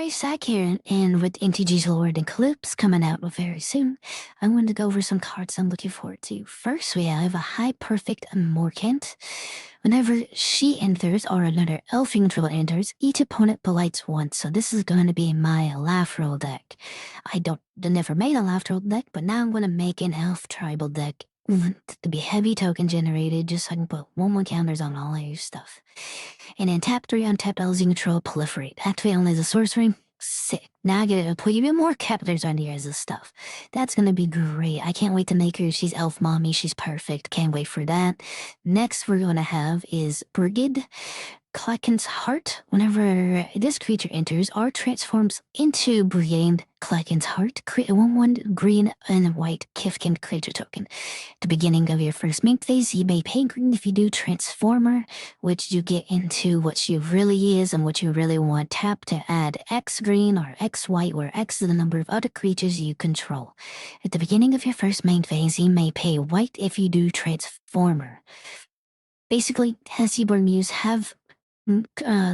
guys, Zach here, and with NTG's Lorwyn Eclipsed coming out very soon, I wanted to go over some cards I'm looking forward to. First, we have a High Perfect Morkant. Whenever she enters or another elf neutral enters, each opponent blights once. So this is going to be my laugh roll deck. I never made a laugh roll deck, but now I'm going to make an elf tribal deck to be heavy token generated, just so I can put 1/1 counters on all of your stuff. And then tap 3 untapped LZ control proliferate. Activate only as a sorcery. Sick. Now I get to put even more captors on here as this stuff. That's gonna be great. I can't wait to make her. She's elf mommy. She's perfect. Can't wait for that. Next we're gonna have is Brigid. Kraken's Heart. Whenever this creature enters or transforms into Brigade Kraken's Heart, create a 1/1 green and white Kifkin creature token. At the beginning of your first main phase, you may pay green if you do Transformer, which you get into what she really is and what you really want. Tap to add X green or X white, where X is the number of other creatures you control. At the beginning of your first main phase, you may pay white if you do Transformer. Basically, Hesiborn Muse have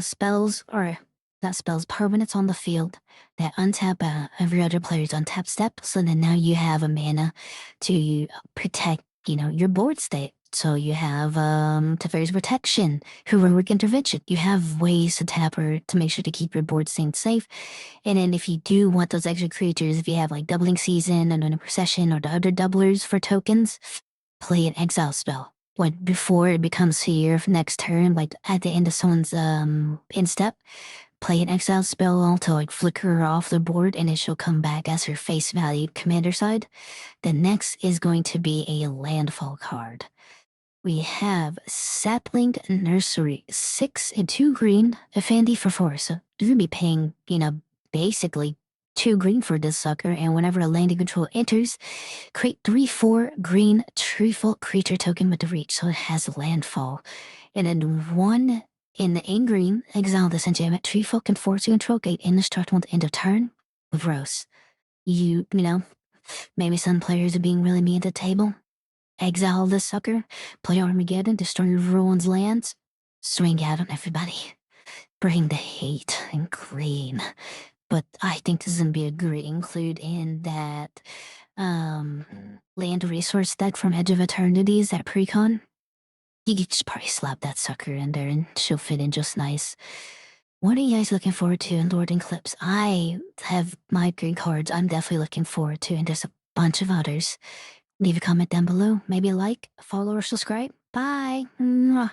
spells, or not spells, permanents on the field that untap every other player's untapped step. So then now you have a mana to protect, your board state. So you have Teferi's Protection, Heroic Intervention. You have ways to tap her to make sure to keep your board state safe. And then if you do want those extra creatures, if you have like Doubling Season and a Procession or the other doublers for tokens, play an Exile spell. Before it becomes here next turn, like at the end of someone's end step, play an exile spell to flicker her off the board, and it shall come back as her face value commander side. The next is going to be a landfall card. We have Sapling Nursery, 6 and 2 green, Affinity for 4. So you're gonna be paying, basically 2 green for this sucker, and whenever a landing control enters, create 3/4 green treefolk creature token with the reach, so it has landfall. And then 1 in green, exile this enchantment. Treefolk can force you control gate indestructible at the end of turn with Rose. Maybe some players are being really mean at the table. Exile this sucker, play Armageddon, destroy everyone's lands, swing out on everybody. Bring the hate and green. But I think this is gonna be a great include in that land resource deck from Edge of Eternities at Precon. You could just probably slap that sucker in there and she'll fit in just nice. What are you guys looking forward to in Lorwyn Eclipsed? I have my green cards I'm definitely looking forward to, and there's a bunch of others. Leave a comment down below, maybe a like, follow, or subscribe. Bye. Mwah.